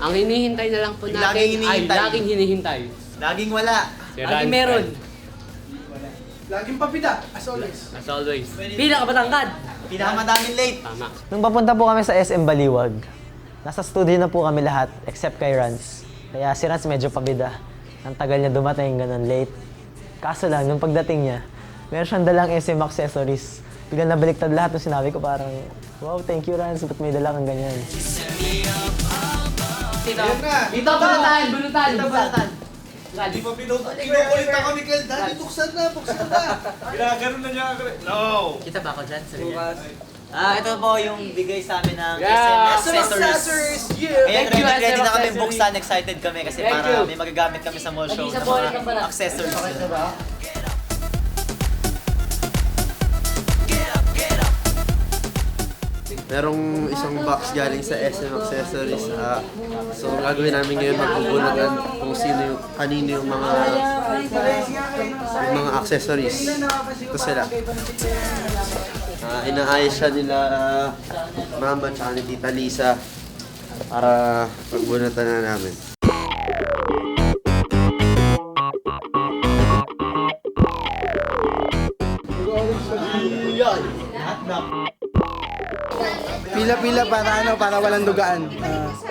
Ang hinihintay na lang po natin laging hinihintay. Laging wala. Laging meron. Laging papida, as always. As always. Pinakabatangkad. Pinakamadaming late. Tama. Nung papunta po kami sa SM Baliwag, nasa studio na po kami lahat except kay Rans. Kaya si Rans medyo pabida. Ang tagal niya dumating, ganun late. Kaso lang, nung pagdating niya, meron siyang dalang SM accessories. Biglang nabaliktad lahat ng sinabi ko, parang, wow, thank you Rans, ba't may dala kang ganyan? Dito, bunutan! Di pa kinukulit ako ni Kel. Daddy, buksan na. Ginaganon na niya ako. No! Kita ba ako dyan? Ito po yung bigay sa amin ng Yeah. SM accessories. Kaya ready na kami buksan, excited kami kasi para may magagamit kami sa mall show ng mga accessories. Merong isang box galing sa SM Accessories. So, ang gagawin namin ngayon, magbubunatan kung kanino yung mga accessories. Ito sila. Inaayos siya nila Mama at ni Tita Lisa para pagbunatan na namin. Pila-pila para walang dugaan.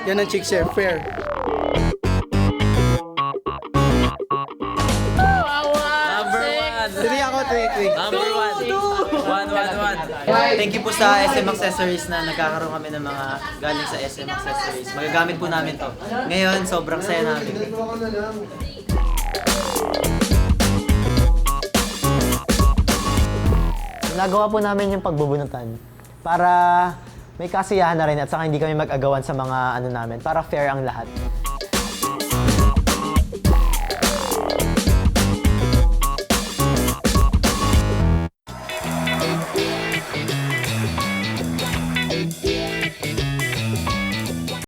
Yan ang chick share, fair. Number 1. 3 ako, 3. Number 1. Thank you po sa SM Accessories na nagkakaroon kami ng mga galing sa SM Accessories. Magagamit po namin to. Ngayon, sobrang saya namin. Nagawa po namin yung pagbubunutan para may kasiyahan na rin at saka hindi kami mag-agawan sa mga ano namin, para fair ang lahat.